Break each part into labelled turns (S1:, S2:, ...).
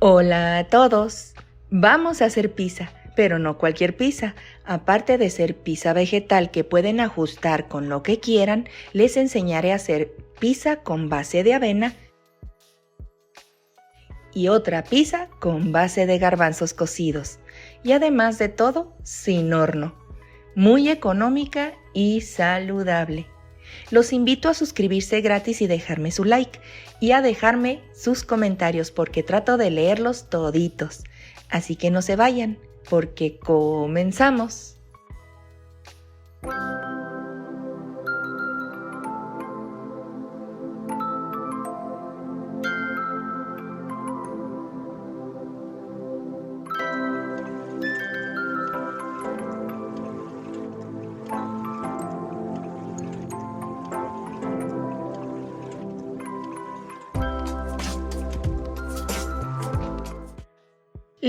S1: Hola a todos. Vamos a hacer pizza, pero no cualquier pizza. Aparte de ser pizza vegetal que pueden ajustar con lo que quieran, les enseñaré a hacer pizza con base de avena y otra pizza con base de garbanzos cocidos. Y además de todo, sin horno. Muy económica y saludable. Los invito a suscribirse gratis y dejarme su like y a dejarme sus comentarios porque trato de leerlos toditos. Así que no se vayan, porque comenzamos.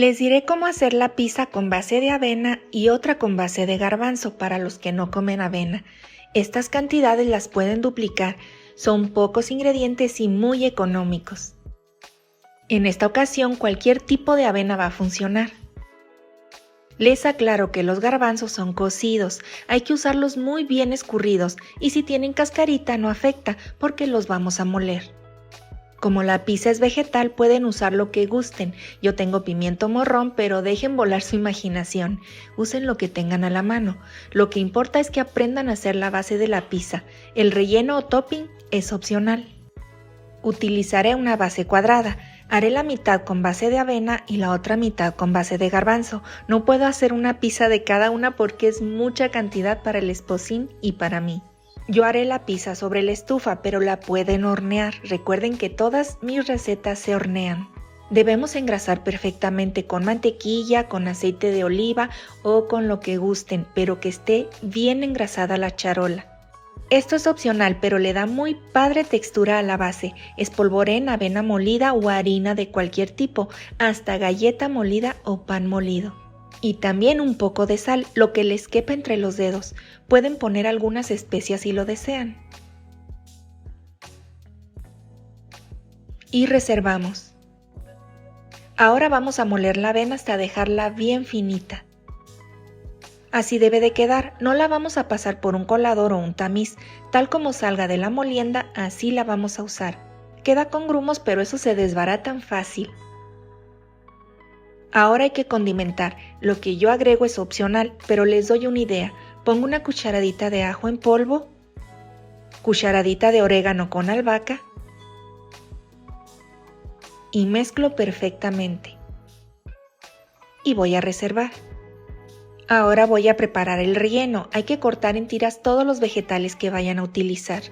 S1: Les diré cómo hacer la pizza con base de avena y otra con base de garbanzo para los que no comen avena. Estas cantidades las pueden duplicar, son pocos ingredientes y muy económicos. En esta ocasión cualquier tipo de avena va a funcionar. Les aclaro que los garbanzos son cocidos, hay que usarlos muy bien escurridos y si tienen cascarita no afecta porque los vamos a moler. Como la pizza es vegetal, pueden usar lo que gusten. Yo tengo pimiento morrón, pero dejen volar su imaginación. Usen lo que tengan a la mano. Lo que importa es que aprendan a hacer la base de la pizza. El relleno o topping es opcional. Utilizaré una base cuadrada. Haré la mitad con base de avena y la otra mitad con base de garbanzo. No puedo hacer una pizza de cada una porque es mucha cantidad para el esposín y para mí. Yo haré la pizza sobre la estufa, pero la pueden hornear. Recuerden que todas mis recetas se hornean. Debemos engrasar perfectamente con mantequilla, con aceite de oliva o con lo que gusten, pero que esté bien engrasada la charola. Esto es opcional, pero le da muy padre textura a la base. Espolvoreen avena molida o harina de cualquier tipo, hasta galleta molida o pan molido. Y también un poco de sal, lo que les quepa entre los dedos. Pueden poner algunas especias si lo desean. Y reservamos. Ahora vamos a moler la avena hasta dejarla bien finita. Así debe de quedar, no la vamos a pasar por un colador o un tamiz, tal como salga de la molienda, así la vamos a usar. Queda con grumos, pero eso se desbaratan fácil. Ahora hay que condimentar, lo que yo agrego es opcional, pero les doy una idea. Pongo una cucharadita de ajo en polvo, cucharadita de orégano con albahaca y mezclo perfectamente. Y voy a reservar. Ahora voy a preparar el relleno, hay que cortar en tiras todos los vegetales que vayan a utilizar.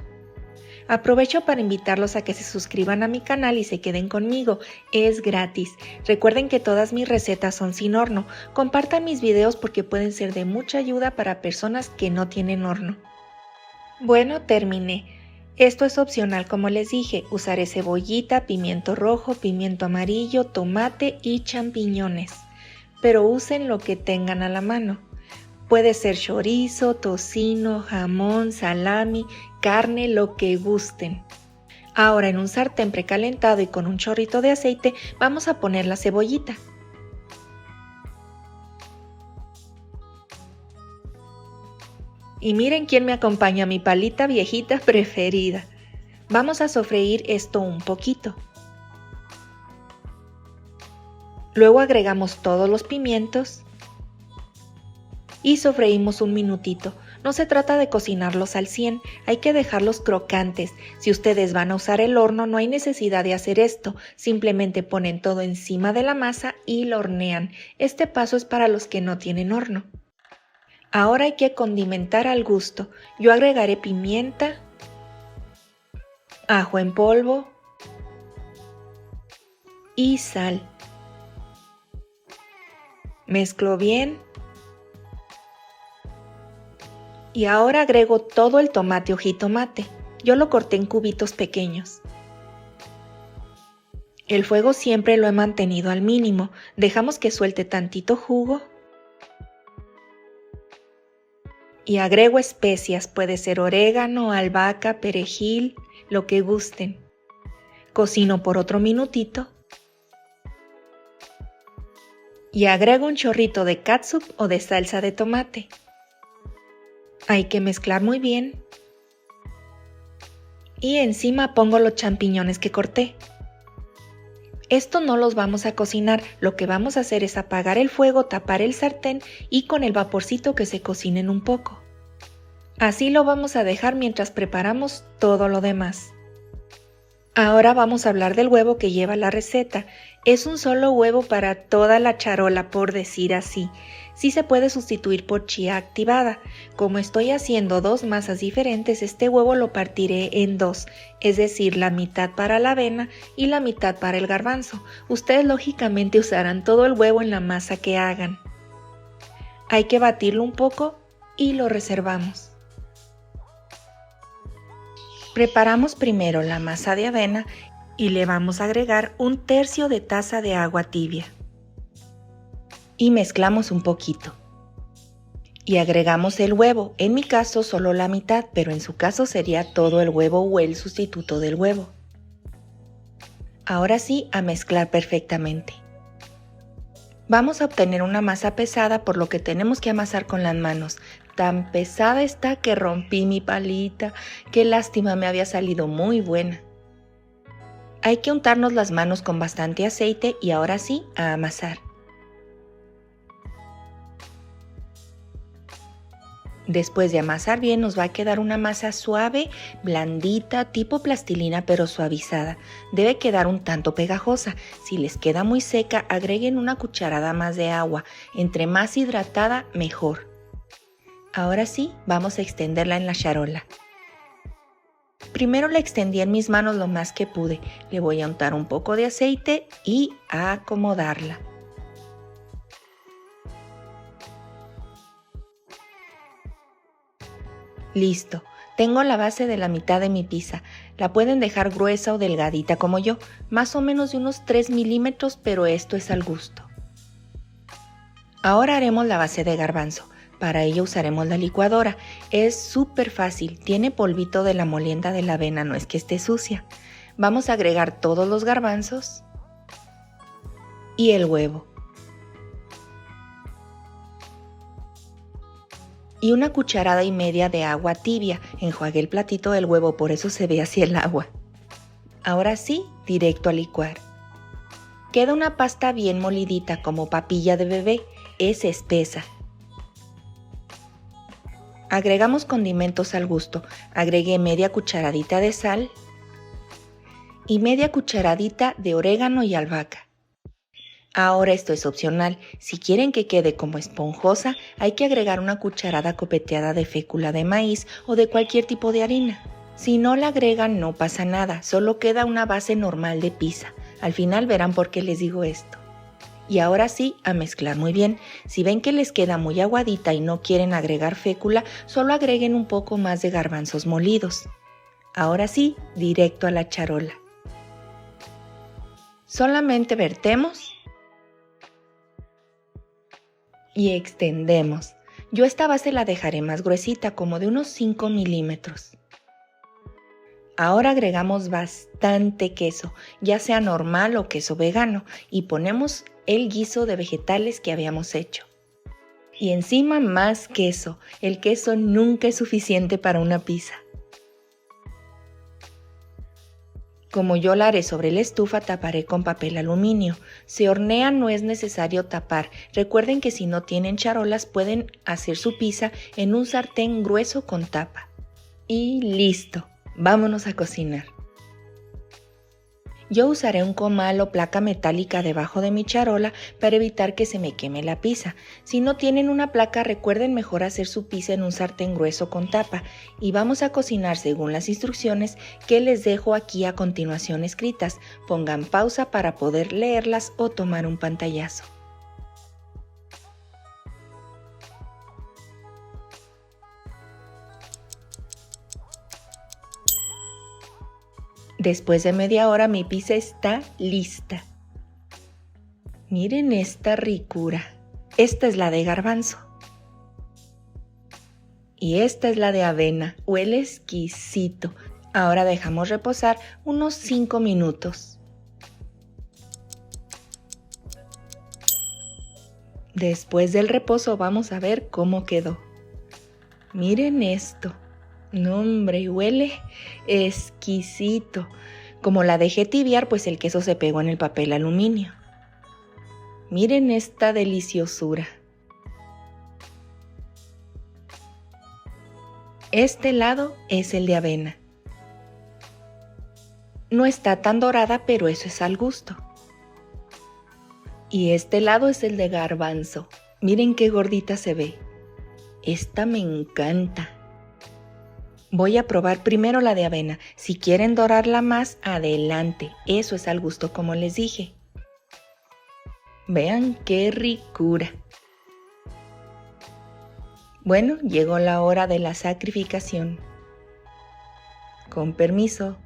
S1: Aprovecho para invitarlos a que se suscriban a mi canal y se queden conmigo, es gratis. Recuerden que todas mis recetas son sin horno, compartan mis videos porque pueden ser de mucha ayuda para personas que no tienen horno. Bueno, terminé. Esto es opcional como les dije, usaré cebollita, pimiento rojo, pimiento amarillo, tomate y champiñones. Pero usen lo que tengan a la mano. Puede ser chorizo, tocino, jamón, salami, carne, lo que gusten. Ahora en un sartén precalentado y con un chorrito de aceite vamos a poner la cebollita. Y miren quién me acompaña, mi palita viejita preferida. Vamos a sofreír esto un poquito. Luego agregamos todos los pimientos y sofreímos un minutito. No se trata de cocinarlos al 100, hay que dejarlos crocantes. Si ustedes van a usar el horno no hay necesidad de hacer esto, simplemente ponen todo encima de la masa y lo hornean. Este paso es para los que no tienen horno. Ahora hay que condimentar al gusto. Yo agregaré pimienta, ajo en polvo y sal. Mezclo bien. Y ahora agrego todo el tomate o jitomate. Yo lo corté en cubitos pequeños. El fuego siempre lo he mantenido al mínimo. Dejamos que suelte tantito jugo. Y agrego especias, puede ser orégano, albahaca, perejil, lo que gusten. Cocino por otro minutito y agrego un chorrito de catsup o de salsa de tomate. Hay que mezclar muy bien y encima pongo los champiñones que corté. Esto no los vamos a cocinar, lo que vamos a hacer es apagar el fuego, tapar el sartén y con el vaporcito que se cocinen un poco. Así lo vamos a dejar mientras preparamos todo lo demás. Ahora vamos a hablar del huevo que lleva la receta. Es un solo huevo para toda la charola, por decir así. Sí se puede sustituir por chía activada. Como estoy haciendo dos masas diferentes, este huevo lo partiré en dos, es decir, la mitad para la avena y la mitad para el garbanzo. Ustedes lógicamente usarán todo el huevo en la masa que hagan. Hay que batirlo un poco y lo reservamos. Preparamos primero la masa de avena y le vamos a agregar 1/3 de taza de agua tibia. Y mezclamos un poquito. Y agregamos el huevo, en mi caso solo la mitad, pero en su caso sería todo el huevo o el sustituto del huevo. Ahora sí, a mezclar perfectamente. Vamos a obtener una masa pesada, por lo que tenemos que amasar con las manos. Tan pesada está que rompí mi palita. Qué lástima, me había salido muy buena. Hay que untarnos las manos con bastante aceite y ahora sí, a amasar. Después de amasar bien nos va a quedar una masa suave, blandita, tipo plastilina pero suavizada. Debe quedar un tanto pegajosa. Si les queda muy seca, agreguen una cucharada más de agua. Entre más hidratada, mejor. Ahora sí, vamos a extenderla en la charola. Primero la extendí en mis manos lo más que pude. Le voy a untar un poco de aceite y a acomodarla. Listo, tengo la base de la mitad de mi pizza. La pueden dejar gruesa o delgadita como yo, más o menos de unos 3 milímetros, pero esto es al gusto. Ahora haremos la base de garbanzo. Para ello usaremos la licuadora. Es súper fácil, tiene polvito de la molienda de la avena, no es que esté sucia. Vamos a agregar todos los garbanzos y el huevo. Y 1,5 cucharadas de agua tibia. Enjuagué el platito del huevo, por eso se ve así el agua. Ahora sí, directo a licuar. Queda una pasta bien molidita como papilla de bebé, es espesa. Agregamos condimentos al gusto. Agregué media cucharadita de sal y media cucharadita de orégano y albahaca. Ahora esto es opcional. Si quieren que quede como esponjosa, hay que agregar 1 cucharada copeteada de fécula de maíz o de cualquier tipo de harina. Si no la agregan no pasa nada, solo queda una base normal de pizza. Al final verán por qué les digo esto. Y ahora sí, a mezclar muy bien. Si ven que les queda muy aguadita y no quieren agregar fécula, solo agreguen un poco más de garbanzos molidos. Ahora sí, directo a la charola. Solamente vertemos y extendemos. Yo esta base la dejaré más gruesita, como de unos 5 milímetros. Ahora agregamos bastante queso, ya sea normal o queso vegano, y ponemos el guiso de vegetales que habíamos hecho. Y encima más queso. El queso nunca es suficiente para una pizza. Como yo la haré sobre la estufa, taparé con papel aluminio. Si hornean no es necesario tapar. Recuerden que si no tienen charolas pueden hacer su pizza en un sartén grueso con tapa. Y listo, vámonos a cocinar. Yo usaré un comal o placa metálica debajo de mi charola para evitar que se me queme la pizza. Si no tienen una placa, recuerden mejor hacer su pizza en un sartén grueso con tapa. Y vamos a cocinar según las instrucciones que les dejo aquí a continuación escritas. Pongan pausa para poder leerlas o tomar un pantallazo. Después de media hora mi pizza está lista. Miren esta ricura. Esta es la de garbanzo. Y esta es la de avena. Huele exquisito. Ahora dejamos reposar unos 5 minutos. Después del reposo vamos a ver cómo quedó. Miren esto. No, hombre, huele exquisito. Como la dejé tibiar, pues el queso se pegó en el papel aluminio. Miren esta deliciosura. Este lado es el de avena. No está tan dorada, pero eso es al gusto. Y este lado es el de garbanzo. Miren qué gordita se ve. Esta me encanta. Voy a probar primero la de avena. Si quieren dorarla más, adelante. Eso es al gusto, como les dije. Vean qué ricura. Bueno, llegó la hora de la sacrificación. Con permiso.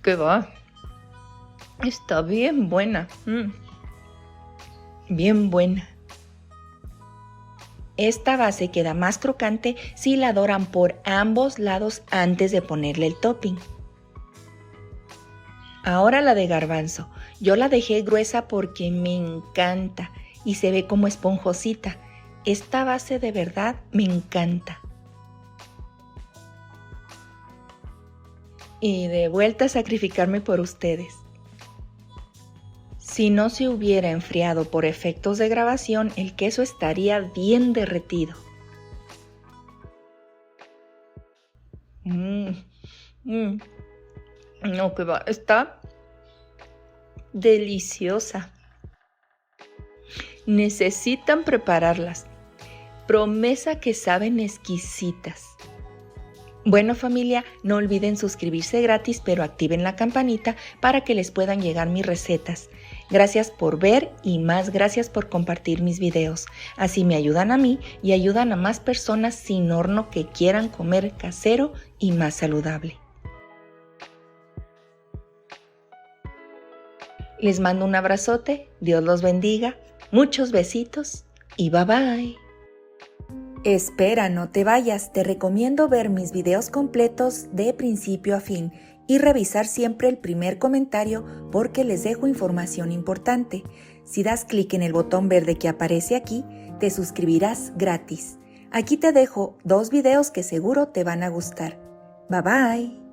S1: ¿Qué va? Está bien buena. Bien buena. Esta base queda más crocante si la doran por ambos lados antes de ponerle el topping. Ahora la de garbanzo. Yo la dejé gruesa porque me encanta y se ve como esponjosita. Esta base de verdad me encanta. Y de vuelta a sacrificarme por ustedes. Si no se hubiera enfriado por efectos de grabación, el queso estaría bien derretido. No, que va, está deliciosa. Necesitan prepararlas. Promesa que saben exquisitas. Bueno, familia, no olviden suscribirse gratis, pero activen la campanita para que les puedan llegar mis recetas. Gracias por ver y más gracias por compartir mis videos. Así me ayudan a mí y ayudan a más personas sin horno que quieran comer casero y más saludable. Les mando un abrazote, Dios los bendiga, muchos besitos y bye bye. Espera, no te vayas, te recomiendo ver mis videos completos de principio a fin y revisar siempre el primer comentario porque les dejo información importante. Si das clic en el botón verde que aparece aquí, te suscribirás gratis. Aquí te dejo 2 videos que seguro te van a gustar. Bye bye.